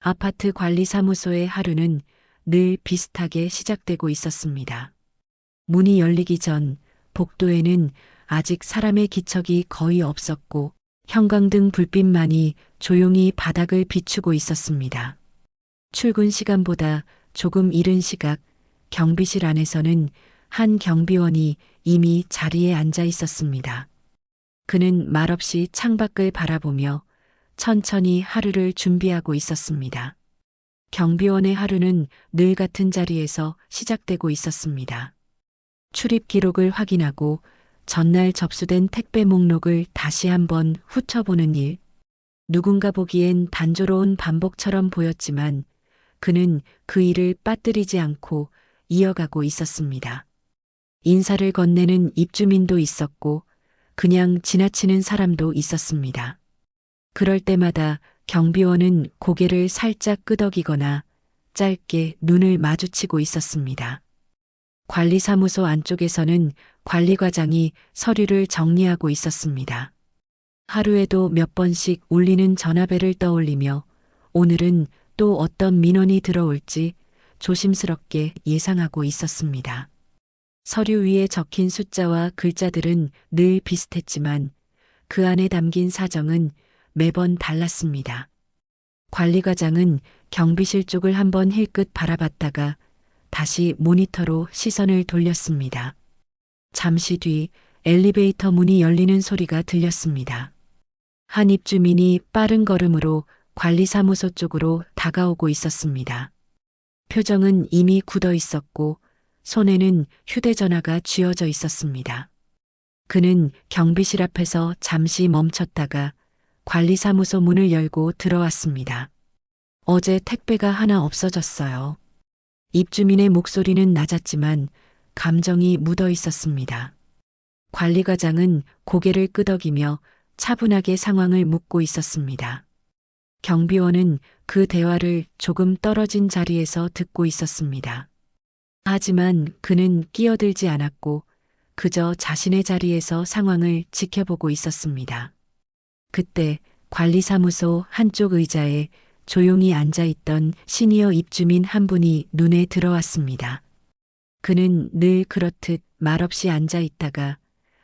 아파트 관리사무소의 하루는 늘 비슷하게 시작되고 있었습니다. 문이 열리기 전 복도에는 아직 사람의 기척이 거의 없었고 형광등 불빛만이 조용히 바닥을 비추고 있었습니다. 출근 시간보다 조금 이른 시각 경비실 안에서는 한 경비원이 이미 자리에 앉아 있었습니다. 그는 말없이 창밖을 바라보며 천천히 하루를 준비하고 있었습니다. 경비원의 하루는 늘 같은 자리에서 시작되고 있었습니다. 출입 기록을 확인하고 전날 접수된 택배 목록을 다시 한번 훑어보는 일. 누군가 보기엔 단조로운 반복처럼 보였지만 그는 그 일을 빠뜨리지 않고 이어가고 있었습니다. 인사를 건네는 입주민도 있었고 그냥 지나치는 사람도 있었습니다. 그럴 때마다 경비원은 고개를 살짝 끄덕이거나 짧게 눈을 마주치고 있었습니다. 관리사무소 안쪽에서는 관리과장이 서류를 정리하고 있었습니다. 하루에도 몇 번씩 울리는 전화벨을 떠올리며 오늘은 또 어떤 민원이 들어올지 조심스럽게 예상하고 있었습니다. 서류 위에 적힌 숫자와 글자들은 늘 비슷했지만 그 안에 담긴 사정은 매번 달랐습니다. 관리과장은 경비실 쪽을 한번 힐끗 바라봤다가 다시 모니터로 시선을 돌렸습니다. 잠시 뒤 엘리베이터 문이 열리는 소리가 들렸습니다. 한 입주민이 빠른 걸음으로 관리사무소 쪽으로 다가오고 있었습니다. 표정은 이미 굳어 있었고 손에는 휴대전화가 쥐어져 있었습니다. 그는 경비실 앞에서 잠시 멈췄다가 관리사무소 문을 열고 들어왔습니다. 어제 택배가 하나 없어졌어요. 입주민의 목소리는 낮았지만 감정이 묻어 있었습니다. 관리과장은 고개를 끄덕이며 차분하게 상황을 묻고 있었습니다. 경비원은 그 대화를 조금 떨어진 자리에서 듣고 있었습니다. 하지만 그는 끼어들지 않았고 그저 자신의 자리에서 상황을 지켜보고 있었습니다. 그때 관리사무소 한쪽 의자에 조용히 앉아있던 시니어 입주민 한 분이 눈에 들어왔습니다. 그는 늘 그렇듯 말없이 앉아있다가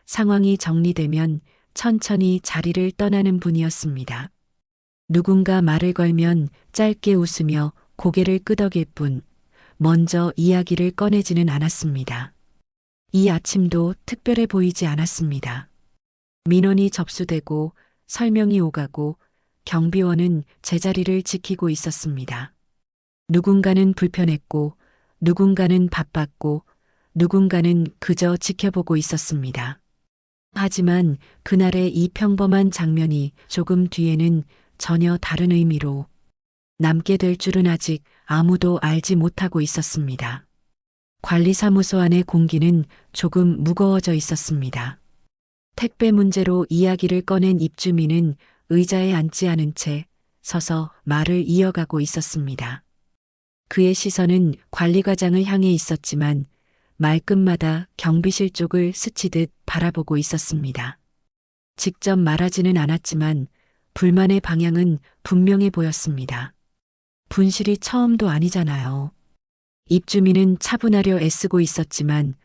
상황이 정리되면 천천히 자리를 떠나는 분이었습니다. 누군가 말을 걸면 짧게 웃으며 고개를 끄덕일 뿐 먼저 이야기를 꺼내지는 않았습니다. 이 아침도 특별해 보이지 않았습니다. 민원이 접수되고 설명이 오가고 경비원은 제자리를 지키고 있었습니다. 누군가는 불편했고 누군가는 바빴고 누군가는 그저 지켜보고 있었습니다. 하지만 그날의 이 평범한 장면이 조금 뒤에는 전혀 다른 의미로 남게 될 줄은 아직 아무도 알지 못하고 있었습니다. 관리사무소 안의 공기는 조금 무거워져 있었습니다. 택배 문제로 이야기를 꺼낸 입주민은 의자에 앉지 않은 채 서서 말을 이어가고 있었습니다. 그의 시선은 관리과장을 향해 있었지만 말끝마다 경비실 쪽을 스치듯 바라보고 있었습니다. 직접 말하지는 않았지만 불만의 방향은 분명해 보였습니다. 분실이 처음도 아니잖아요. 입주민은 차분하려 애쓰고 있었지만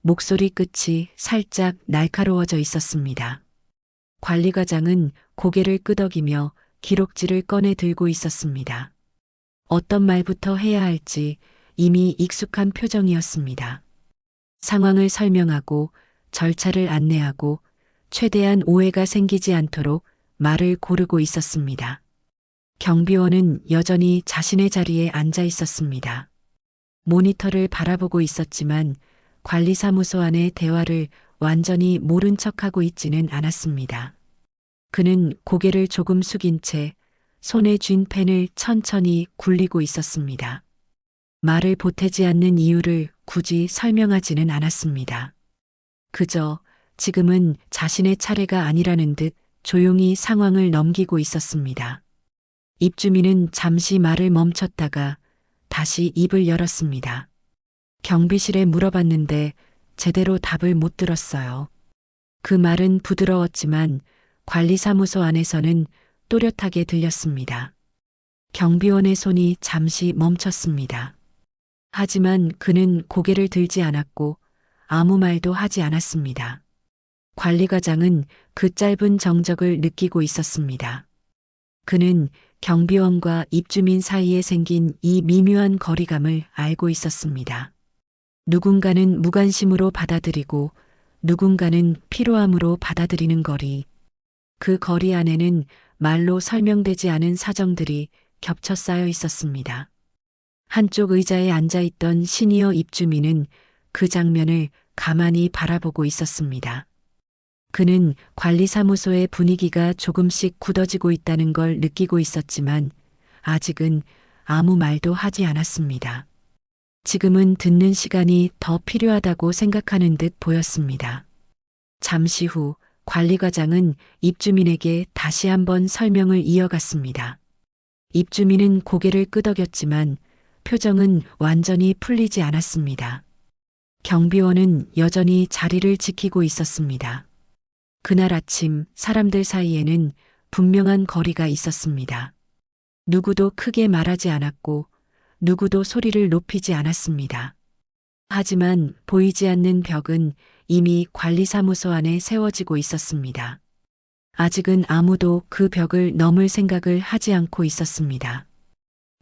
목소리 끝이 살짝 날카로워져 있었습니다. 관리과장은 고개를 끄덕이며 기록지를 꺼내 들고 있었습니다. 어떤 말부터 해야 할지 이미 익숙한 표정이었습니다. 상황을 설명하고 절차를 안내하고 최대한 오해가 생기지 않도록 말을 고르고 있었습니다. 경비원은 여전히 자신의 자리에 앉아 있었습니다. 모니터를 바라보고 있었지만 관리사무소 안의 대화를 완전히 모른 척하고 있지는 않았습니다. 그는 고개를 조금 숙인 채 손에 쥔 펜을 천천히 굴리고 있었습니다. 말을 보태지 않는 이유를 굳이 설명하지는 않았습니다. 그저 지금은 자신의 차례가 아니라는 듯 조용히 상황을 넘기고 있었습니다. 입주민은 잠시 말을 멈췄다가 다시 입을 열었습니다. 경비실에 물어봤는데 제대로 답을 못 들었어요. 그 말은 부드러웠지만 관리사무소 안에서는 또렷하게 들렸습니다. 경비원의 손이 잠시 멈췄습니다. 하지만 그는 고개를 들지 않았고 아무 말도 하지 않았습니다. 관리과장은 그 짧은 정적을 느끼고 있었습니다. 그는 경비원과 입주민 사이에 생긴 이 미묘한 거리감을 알고 있었습니다. 누군가는 무관심으로 받아들이고 누군가는 피로함으로 받아들이는 거리. 그 거리 안에는 말로 설명되지 않은 사정들이 겹쳐 쌓여 있었습니다. 한쪽 의자에 앉아 있던 시니어 입주민은 그 장면을 가만히 바라보고 있었습니다. 그는 관리사무소의 분위기가 조금씩 굳어지고 있다는 걸 느끼고 있었지만 아직은 아무 말도 하지 않았습니다. 지금은 듣는 시간이 더 필요하다고 생각하는 듯 보였습니다. 잠시 후 관리과장은 입주민에게 다시 한번 설명을 이어갔습니다. 입주민은 고개를 끄덕였지만 표정은 완전히 풀리지 않았습니다. 경비원은 여전히 자리를 지키고 있었습니다. 그날 아침 사람들 사이에는 분명한 거리가 있었습니다. 누구도 크게 말하지 않았고 누구도 소리를 높이지 않았습니다. 하지만 보이지 않는 벽은 이미 관리사무소 안에 세워지고 있었습니다. 아직은 아무도 그 벽을 넘을 생각을 하지 않고 있었습니다.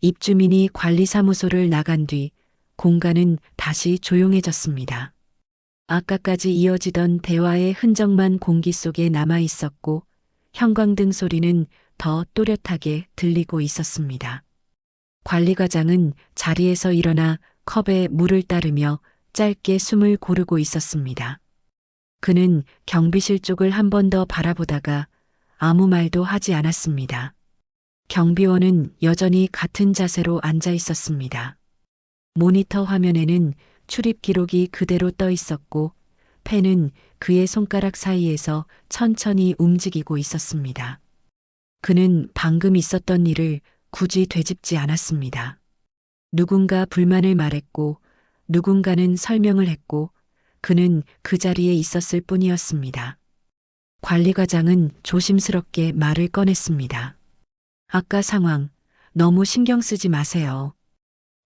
입주민이 관리사무소를 나간 뒤 공간은 다시 조용해졌습니다. 아까까지 이어지던 대화의 흔적만 공기 속에 남아 있었고 형광등 소리는 더 또렷하게 들리고 있었습니다. 관리과장은 자리에서 일어나 컵에 물을 따르며 짧게 숨을 고르고 있었습니다. 그는 경비실 쪽을 한 번 더 바라보다가 아무 말도 하지 않았습니다. 경비원은 여전히 같은 자세로 앉아 있었습니다. 모니터 화면에는 출입 기록이 그대로 떠 있었고 펜은 그의 손가락 사이에서 천천히 움직이고 있었습니다. 그는 방금 있었던 일을 굳이 되짚지 않았습니다. 누군가 불만을 말했고 누군가는 설명을 했고 그는 그 자리에 있었을 뿐이었습니다. 관리과장은 조심스럽게 말을 꺼냈습니다. 아까 상황 너무 신경 쓰지 마세요.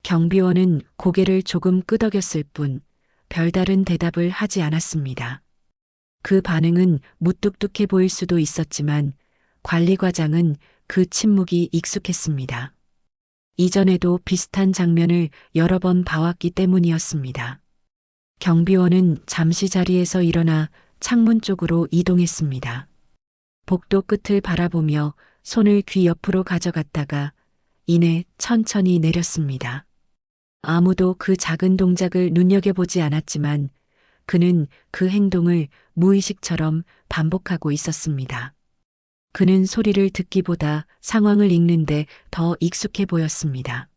경비원은 고개를 조금 끄덕였을 뿐 별다른 대답을 하지 않았습니다. 그 반응은 무뚝뚝해 보일 수도 있었지만 관리과장은 그 침묵이 익숙했습니다. 이전에도 비슷한 장면을 여러 번 봐왔기 때문이었습니다. 경비원은 잠시 자리에서 일어나 창문 쪽으로 이동했습니다. 복도 끝을 바라보며 손을 귀 옆으로 가져갔다가 이내 천천히 내렸습니다. 아무도 그 작은 동작을 눈여겨보지 않았지만 그는 그 행동을 무의식처럼 반복하고 있었습니다. 그는 소리를 듣기보다 상황을 읽는데 더 익숙해 보였습니다.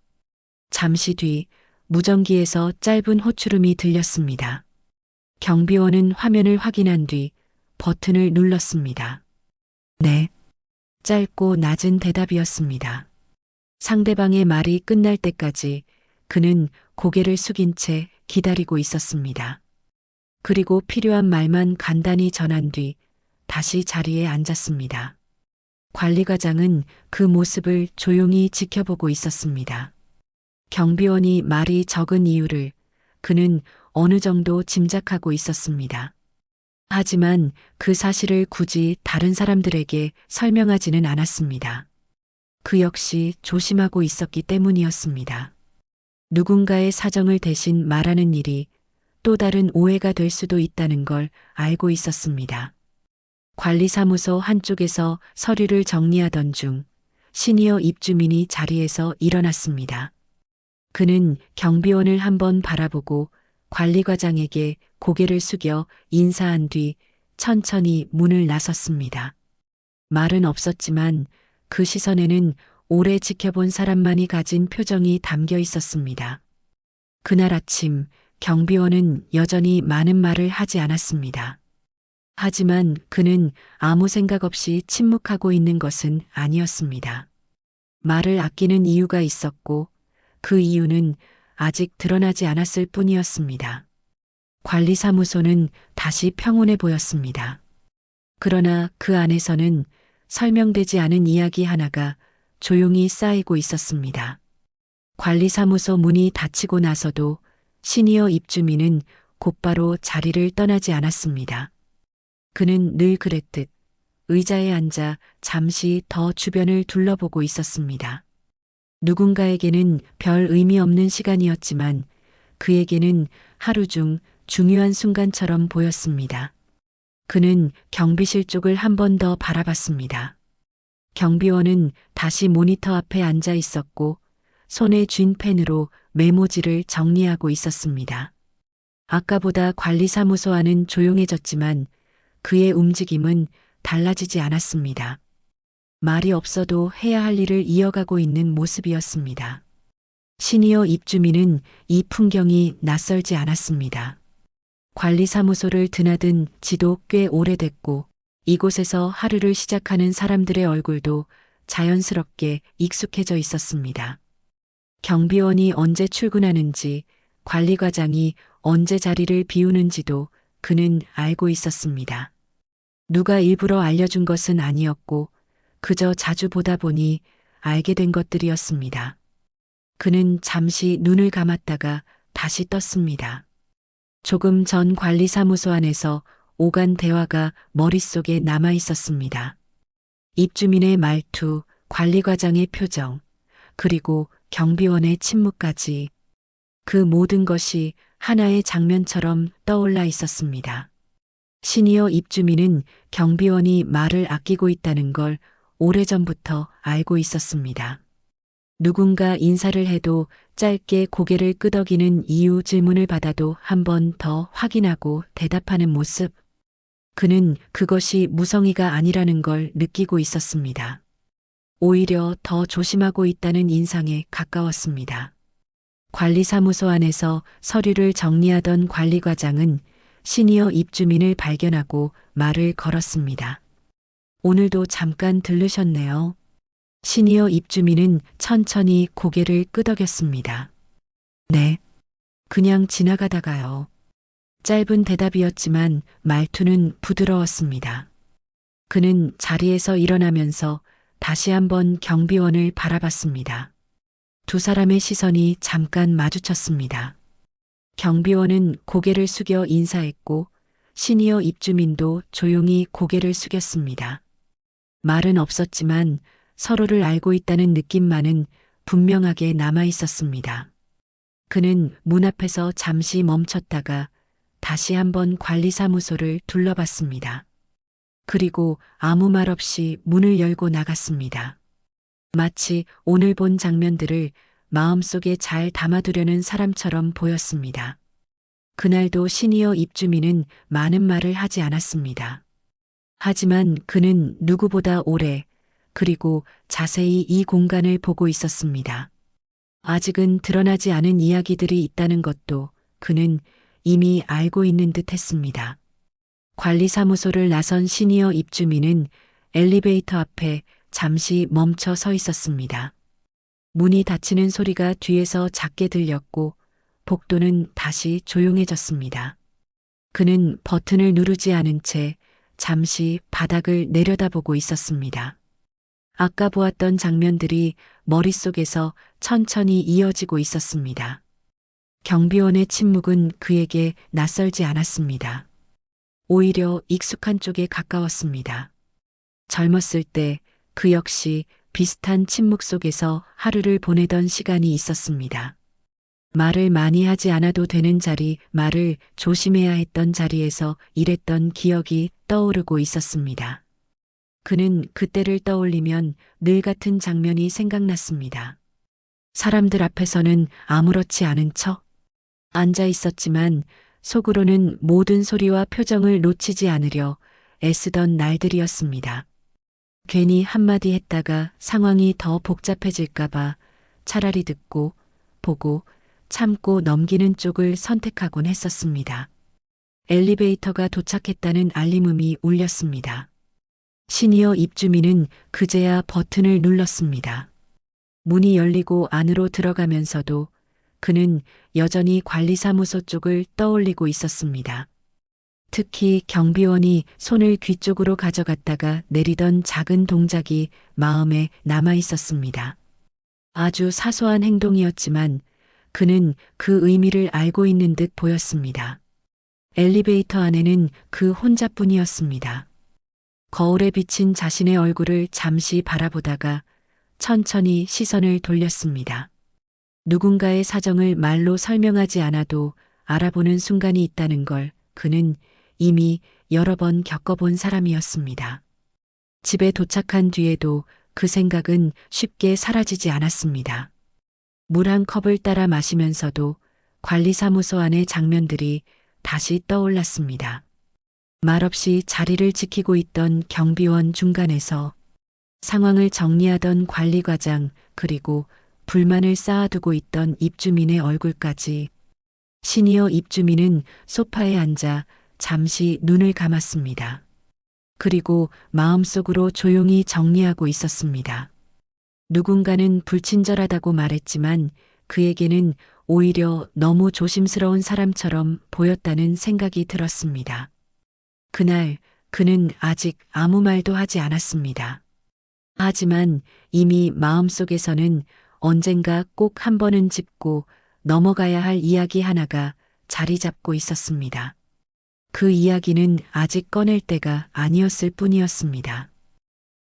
잠시 뒤 무전기에서 짧은 호출음이 들렸습니다. 경비원은 화면을 확인한 뒤 버튼을 눌렀습니다. 네. 짧고 낮은 대답이었습니다. 상대방의 말이 끝날 때까지 그는 고개를 숙인 채 기다리고 있었습니다. 그리고 필요한 말만 간단히 전한 뒤 다시 자리에 앉았습니다. 관리과장은 그 모습을 조용히 지켜보고 있었습니다. 경비원이 말이 적은 이유를 그는 어느 정도 짐작하고 있었습니다. 하지만 그 사실을 굳이 다른 사람들에게 설명하지는 않았습니다. 그 역시 조심하고 있었기 때문이었습니다. 누군가의 사정을 대신 말하는 일이 또 다른 오해가 될 수도 있다는 걸 알고 있었습니다. 관리사무소 한쪽에서 서류를 정리하던 중 시니어 입주민이 자리에서 일어났습니다. 그는 경비원을 한번 바라보고 관리과장에게 고개를 숙여 인사한 뒤 천천히 문을 나섰습니다. 말은 없었지만 그 시선에는 오래 지켜본 사람만이 가진 표정이 담겨 있었습니다. 그날 아침 경비원은 여전히 많은 말을 하지 않았습니다. 하지만 그는 아무 생각 없이 침묵하고 있는 것은 아니었습니다. 말을 아끼는 이유가 있었고 그 이유는 아직 드러나지 않았을 뿐이었습니다. 관리사무소는 다시 평온해 보였습니다. 그러나 그 안에서는 설명되지 않은 이야기 하나가 조용히 쌓이고 있었습니다. 관리사무소 문이 닫히고 나서도 시니어 입주민은 곧바로 자리를 떠나지 않았습니다. 그는 늘 그랬듯 의자에 앉아 잠시 더 주변을 둘러보고 있었습니다. 누군가에게는 별 의미 없는 시간이었지만 그에게는 하루 중 중요한 순간처럼 보였습니다. 그는 경비실 쪽을 한 번 더 바라봤습니다. 경비원은 다시 모니터 앞에 앉아 있었고 손에 쥔 펜으로 메모지를 정리하고 있었습니다. 아까보다 관리사무소 안은 조용해졌지만 그의 움직임은 달라지지 않았습니다. 말이 없어도 해야 할 일을 이어가고 있는 모습이었습니다. 시니어 입주민은 이 풍경이 낯설지 않았습니다. 관리사무소를 드나든 지도 꽤 오래됐고 이곳에서 하루를 시작하는 사람들의 얼굴도 자연스럽게 익숙해져 있었습니다. 경비원이 언제 출근하는지, 관리과장이 언제 자리를 비우는지도 그는 알고 있었습니다. 누가 일부러 알려준 것은 아니었고 그저 자주 보다 보니 알게 된 것들이었습니다. 그는 잠시 눈을 감았다가 다시 떴습니다. 조금 전 관리사무소 안에서 오간 대화가 머릿속에 남아 있었습니다. 입주민의 말투, 관리과장의 표정, 그리고 경비원의 침묵까지 그 모든 것이 하나의 장면처럼 떠올라 있었습니다. 시니어 입주민은 경비원이 말을 아끼고 있다는 걸 오래전부터 알고 있었습니다. 누군가 인사를 해도 짧게 고개를 끄덕이는 이유 질문을 받아도 한 번 더 확인하고 대답하는 모습. 그는 그것이 무성의가 아니라는 걸 느끼고 있었습니다. 오히려 더 조심하고 있다는 인상에 가까웠습니다. 관리사무소 안에서 서류를 정리하던 관리과장은 시니어 입주민을 발견하고 말을 걸었습니다. 오늘도 잠깐 들르셨네요. 시니어 입주민은 천천히 고개를 끄덕였습니다. 네. 그냥 지나가다가요. 짧은 대답이었지만 말투는 부드러웠습니다. 그는 자리에서 일어나면서 다시 한번 경비원을 바라봤습니다. 두 사람의 시선이 잠깐 마주쳤습니다. 경비원은 고개를 숙여 인사했고 시니어 입주민도 조용히 고개를 숙였습니다. 말은 없었지만 서로를 알고 있다는 느낌만은 분명하게 남아 있었습니다. 그는 문 앞에서 잠시 멈췄다가 다시 한번 관리사무소를 둘러봤습니다. 그리고 아무 말 없이 문을 열고 나갔습니다. 마치 오늘 본 장면들을 마음속에 잘 담아두려는 사람처럼 보였습니다. 그날도 시니어 입주민은 많은 말을 하지 않았습니다. 하지만 그는 누구보다 오래 그리고 자세히 이 공간을 보고 있었습니다. 아직은 드러나지 않은 이야기들이 있다는 것도 그는 이미 알고 있는 듯 했습니다. 관리사무소를 나선 시니어 입주민은 엘리베이터 앞에 잠시 멈춰 서 있었습니다. 문이 닫히는 소리가 뒤에서 작게 들렸고 복도는 다시 조용해졌습니다. 그는 버튼을 누르지 않은 채 잠시 바닥을 내려다보고 있었습니다. 아까 보았던 장면들이 머릿속에서 천천히 이어지고 있었습니다. 경비원의 침묵은 그에게 낯설지 않았습니다. 오히려 익숙한 쪽에 가까웠습니다. 젊었을 때 그 역시 비슷한 침묵 속에서 하루를 보내던 시간이 있었습니다. 말을 많이 하지 않아도 되는 자리, 말을 조심해야 했던 자리에서 일했던 기억이 떠오르고 있었습니다. 그는 그때를 떠올리면 늘 같은 장면이 생각났습니다. 사람들 앞에서는 아무렇지 않은 척 앉아 있었지만 속으로는 모든 소리와 표정을 놓치지 않으려 애쓰던 날들이었습니다. 괜히 한마디 했다가 상황이 더 복잡해질까봐 차라리 듣고, 보고, 참고 넘기는 쪽을 선택하곤 했었습니다. 엘리베이터가 도착했다는 알림음이 울렸습니다. 시니어 입주민은 그제야 버튼을 눌렀습니다. 문이 열리고 안으로 들어가면서도 그는 여전히 관리사무소 쪽을 떠올리고 있었습니다. 특히 경비원이 손을 귀 쪽으로 가져갔다가 내리던 작은 동작이 마음에 남아 있었습니다. 아주 사소한 행동이었지만 그는 그 의미를 알고 있는 듯 보였습니다. 엘리베이터 안에는 그 혼자뿐이었습니다. 거울에 비친 자신의 얼굴을 잠시 바라보다가 천천히 시선을 돌렸습니다. 누군가의 사정을 말로 설명하지 않아도 알아보는 순간이 있다는 걸 그는 이미 여러 번 겪어본 사람이었습니다. 집에 도착한 뒤에도 그 생각은 쉽게 사라지지 않았습니다. 물 한 컵을 따라 마시면서도 관리사무소 안의 장면들이 다시 떠올랐습니다. 말없이 자리를 지키고 있던 경비원 중간에서 상황을 정리하던 관리과장 그리고 불만을 쌓아두고 있던 입주민의 얼굴까지. 시니어 입주민은 소파에 앉아 잠시 눈을 감았습니다. 그리고 마음속으로 조용히 정리하고 있었습니다. 누군가는 불친절하다고 말했지만 그에게는 오히려 너무 조심스러운 사람처럼 보였다는 생각이 들었습니다. 그날 그는 아직 아무 말도 하지 않았습니다. 하지만 이미 마음속에서는 언젠가 꼭 한 번은 짚고 넘어가야 할 이야기 하나가 자리 잡고 있었습니다. 그 이야기는 아직 꺼낼 때가 아니었을 뿐이었습니다.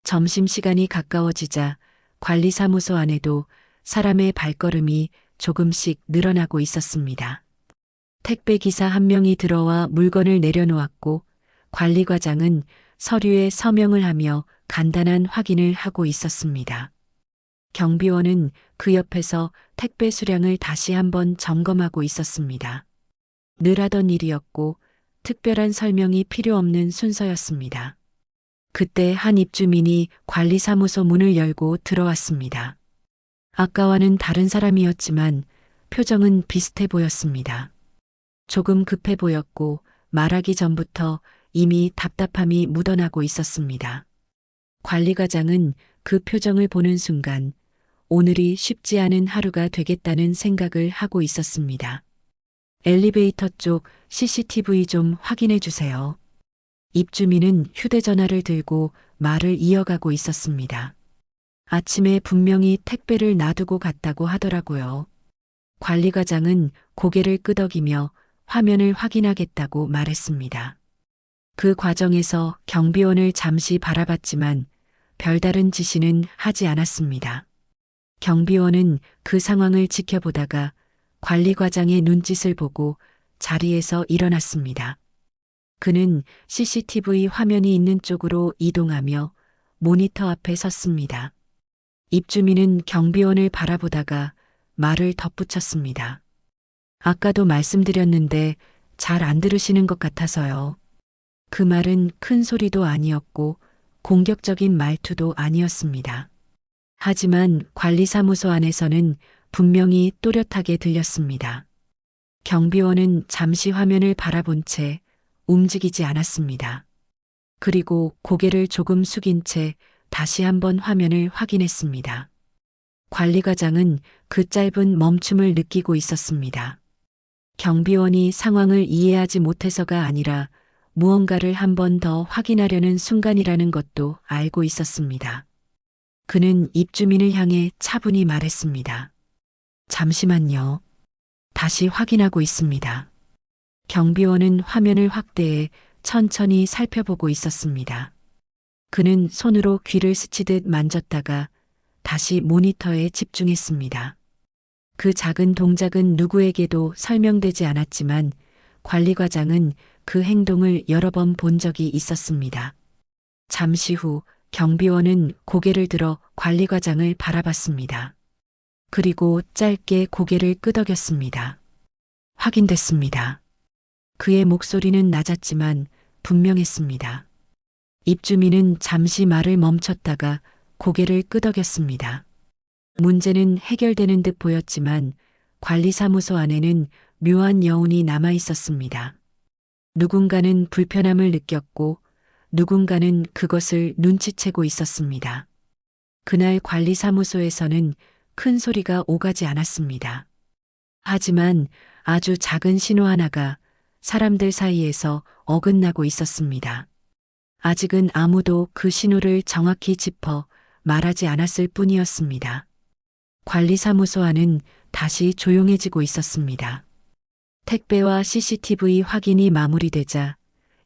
점심시간이 가까워지자 관리사무소 안에도 사람의 발걸음이 조금씩 늘어나고 있었습니다. 택배기사 한 명이 들어와 물건을 내려놓았고 관리과장은 서류에 서명을 하며 간단한 확인을 하고 있었습니다. 경비원은 그 옆에서 택배 수량을 다시 한번 점검하고 있었습니다. 늘 하던 일이었고 특별한 설명이 필요 없는 순서였습니다. 그때 한 입주민이 관리사무소 문을 열고 들어왔습니다. 아까와는 다른 사람이었지만 표정은 비슷해 보였습니다. 조금 급해 보였고 말하기 전부터 이미 답답함이 묻어나고 있었습니다. 관리과장은 그 표정을 보는 순간 오늘이 쉽지 않은 하루가 되겠다는 생각을 하고 있었습니다. 엘리베이터 쪽 CCTV 좀 확인해 주세요. 입주민은 휴대전화를 들고 말을 이어가고 있었습니다. 아침에 분명히 택배를 놔두고 갔다고 하더라고요. 관리과장은 고개를 끄덕이며 화면을 확인하겠다고 말했습니다. 그 과정에서 경비원을 잠시 바라봤지만 별다른 지시는 하지 않았습니다. 경비원은 그 상황을 지켜보다가 관리과장의 눈짓을 보고 자리에서 일어났습니다. 그는 CCTV 화면이 있는 쪽으로 이동하며 모니터 앞에 섰습니다. 입주민은 경비원을 바라보다가 말을 덧붙였습니다. 아까도 말씀드렸는데 잘 안 들으시는 것 같아서요. 그 말은 큰 소리도 아니었고 공격적인 말투도 아니었습니다. 하지만 관리사무소 안에서는 분명히 또렷하게 들렸습니다. 경비원은 잠시 화면을 바라본 채 움직이지 않았습니다. 그리고 고개를 조금 숙인 채 다시 한번 화면을 확인했습니다. 관리과장은 그 짧은 멈춤을 느끼고 있었습니다. 경비원이 상황을 이해하지 못해서가 아니라 무언가를 한 번 더 확인하려는 순간이라는 것도 알고 있었습니다. 그는 입주민을 향해 차분히 말했습니다. 잠시만요. 다시 확인하고 있습니다. 경비원은 화면을 확대해 천천히 살펴보고 있었습니다. 그는 손으로 귀를 스치듯 만졌다가 다시 모니터에 집중했습니다. 그 작은 동작은 누구에게도 설명되지 않았지만 관리과장은 그 행동을 여러 번 본 적이 있었습니다. 잠시 후 경비원은 고개를 들어 관리과장을 바라봤습니다. 그리고 짧게 고개를 끄덕였습니다. 확인됐습니다. 그의 목소리는 낮았지만 분명했습니다. 입주민은 잠시 말을 멈췄다가 고개를 끄덕였습니다. 문제는 해결되는 듯 보였지만 관리사무소 안에는 묘한 여운이 남아 있었습니다. 누군가는 불편함을 느꼈고 누군가는 그것을 눈치채고 있었습니다. 그날 관리사무소에서는 큰 소리가 오가지 않았습니다. 하지만 아주 작은 신호 하나가 사람들 사이에서 어긋나고 있었습니다. 아직은 아무도 그 신호를 정확히 짚어 말하지 않았을 뿐이었습니다. 관리사무소 안은 다시 조용해지고 있었습니다. 택배와 CCTV 확인이 마무리되자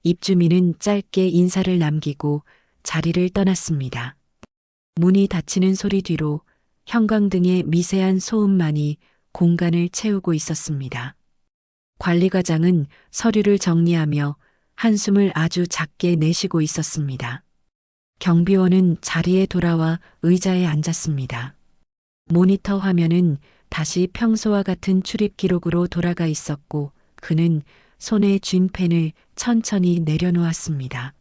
입주민은 짧게 인사를 남기고 자리를 떠났습니다. 문이 닫히는 소리 뒤로 형광등의 미세한 소음만이 공간을 채우고 있었습니다. 관리과장은 서류를 정리하며 한숨을 아주 작게 내쉬고 있었습니다. 경비원은 자리에 돌아와 의자에 앉았습니다. 모니터 화면은 다시 평소와 같은 출입 기록으로 돌아가 있었고 그는 손에 쥔 펜을 천천히 내려놓았습니다.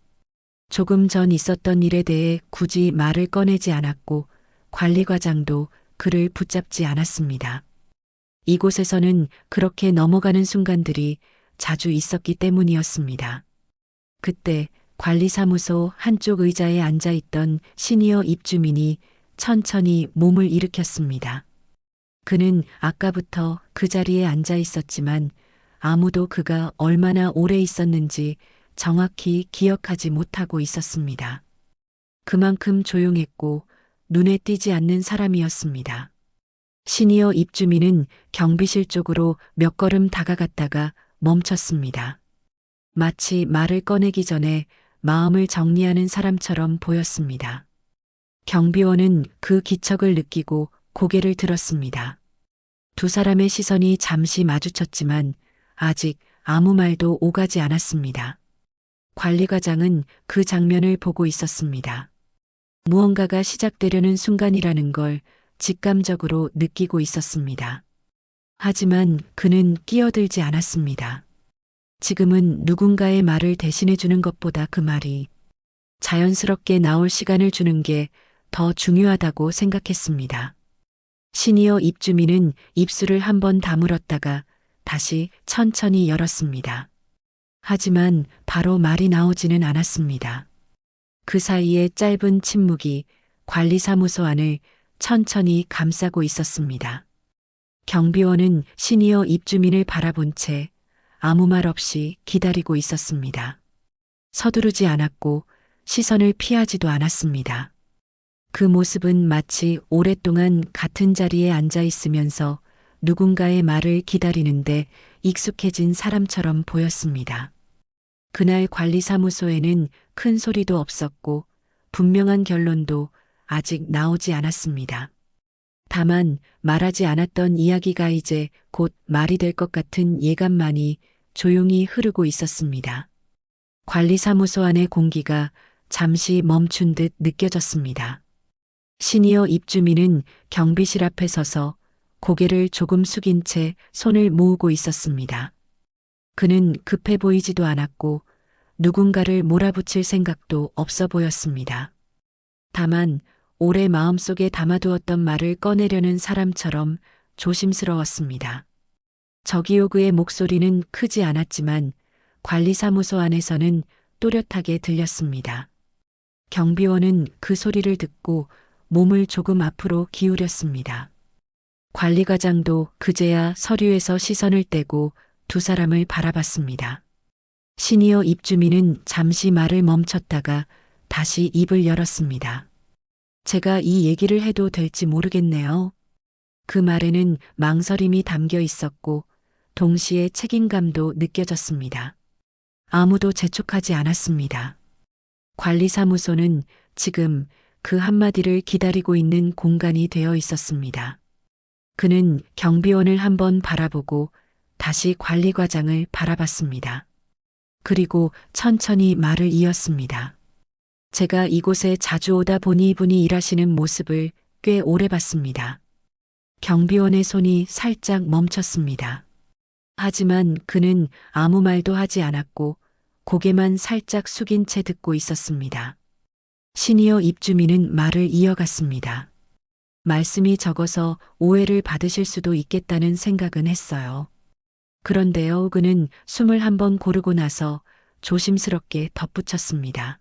조금 전 있었던 일에 대해 굳이 말을 꺼내지 않았고 관리과장도 그를 붙잡지 않았습니다. 이곳에서는 그렇게 넘어가는 순간들이 자주 있었기 때문이었습니다. 그때 관리사무소 한쪽 의자에 앉아 있던 시니어 입주민이 천천히 몸을 일으켰습니다. 그는 아까부터 그 자리에 앉아 있었지만 아무도 그가 얼마나 오래 있었는지 정확히 기억하지 못하고 있었습니다. 그만큼 조용했고 눈에 띄지 않는 사람이었습니다. 시니어 입주민은 경비실 쪽으로 몇 걸음 다가갔다가 멈췄습니다. 마치 말을 꺼내기 전에 마음을 정리하는 사람처럼 보였습니다. 경비원은 그 기척을 느끼고 고개를 들었습니다. 두 사람의 시선이 잠시 마주쳤지만 아직 아무 말도 오가지 않았습니다. 관리과장은 그 장면을 보고 있었습니다. 무언가가 시작되려는 순간이라는 걸 직감적으로 느끼고 있었습니다. 하지만 그는 끼어들지 않았습니다. 지금은 누군가의 말을 대신해 주는 것보다 그 말이 자연스럽게 나올 시간을 주는 게 더 중요하다고 생각했습니다. 시니어 입주민은 입술을 한번 다물었다가 다시 천천히 열었습니다. 하지만 바로 말이 나오지는 않았습니다. 그 사이에 짧은 침묵이 관리사무소 안을 천천히 감싸고 있었습니다. 경비원은 시니어 입주민을 바라본 채 아무 말 없이 기다리고 있었습니다. 서두르지 않았고 시선을 피하지도 않았습니다. 그 모습은 마치 오랫동안 같은 자리에 앉아 있으면서 누군가의 말을 기다리는데 익숙해진 사람처럼 보였습니다. 그날 관리사무소에는 큰 소리도 없었고 분명한 결론도 아직 나오지 않았습니다. 다만 말하지 않았던 이야기가 이제 곧 말이 될 것 같은 예감만이 조용히 흐르고 있었습니다. 관리사무소 안의 공기가 잠시 멈춘 듯 느껴졌습니다. 시니어 입주민은 경비실 앞에 서서 고개를 조금 숙인 채 손을 모으고 있었습니다. 그는 급해 보이지도 않았고 누군가를 몰아붙일 생각도 없어 보였습니다. 다만 오래 마음속에 담아두었던 말을 꺼내려는 사람처럼 조심스러웠습니다. 저기요그의 목소리는 크지 않았지만 관리사무소 안에서는 또렷하게 들렸습니다. 경비원은 그 소리를 듣고 몸을 조금 앞으로 기울였습니다. 관리과장도 그제야 서류에서 시선을 떼고 두 사람을 바라봤습니다. 시니어 입주민은 잠시 말을 멈췄다가 다시 입을 열었습니다. 제가 이 얘기를 해도 될지 모르겠네요. 그 말에는 망설임이 담겨 있었고 동시에 책임감도 느껴졌습니다. 아무도 재촉하지 않았습니다. 관리사무소는 지금 그 한마디를 기다리고 있는 공간이 되어 있었습니다. 그는 경비원을 한번 바라보고 다시 관리과장을 바라봤습니다. 그리고 천천히 말을 이었습니다. 제가 이곳에 자주 오다 보니 이분이 일하시는 모습을 꽤 오래 봤습니다. 경비원의 손이 살짝 멈췄습니다. 하지만 그는 아무 말도 하지 않았고 고개만 살짝 숙인 채 듣고 있었습니다. 시니어 입주민은 말을 이어갔습니다. 말씀이 적어서 오해를 받으실 수도 있겠다는 생각은 했어요. 그런데요, 그는 숨을 한번 고르고 나서 조심스럽게 덧붙였습니다.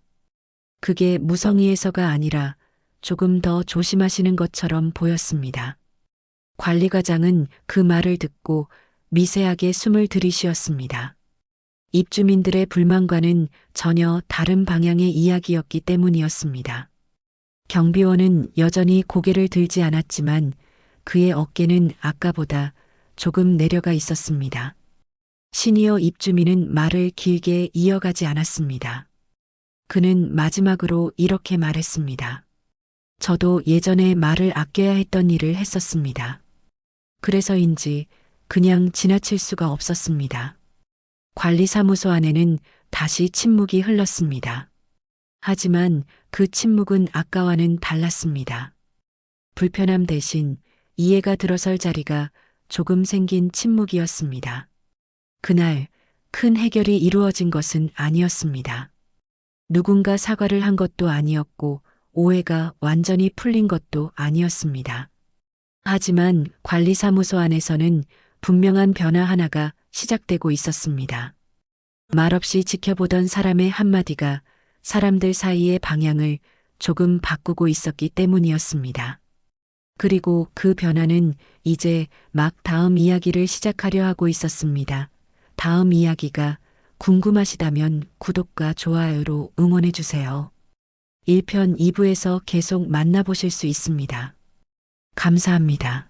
그게 무성의에서가 아니라 조금 더 조심하시는 것처럼 보였습니다. 관리과장은 그 말을 듣고 미세하게 숨을 들이쉬었습니다. 입주민들의 불만과는 전혀 다른 방향의 이야기였기 때문이었습니다. 경비원은 여전히 고개를 들지 않았지만 그의 어깨는 아까보다 조금 내려가 있었습니다. 시니어 입주민은 말을 길게 이어가지 않았습니다. 그는 마지막으로 이렇게 말했습니다. 저도 예전에 말을 아껴야 했던 일을 했었습니다. 그래서인지 그냥 지나칠 수가 없었습니다. 관리사무소 안에는 다시 침묵이 흘렀습니다. 하지만 그 침묵은 아까와는 달랐습니다. 불편함 대신 이해가 들어설 자리가 조금 생긴 침묵이었습니다. 그날 큰 해결이 이루어진 것은 아니었습니다. 누군가 사과를 한 것도 아니었고 오해가 완전히 풀린 것도 아니었습니다. 하지만 관리사무소 안에서는 분명한 변화 하나가 시작되고 있었습니다. 말없이 지켜보던 사람의 한마디가 사람들 사이의 방향을 조금 바꾸고 있었기 때문이었습니다. 그리고 그 변화는 이제 막 다음 이야기를 시작하려 하고 있었습니다. 다음 이야기가 궁금하시다면 구독과 좋아요로 응원해주세요. 1편 2부에서 계속 만나보실 수 있습니다. 감사합니다.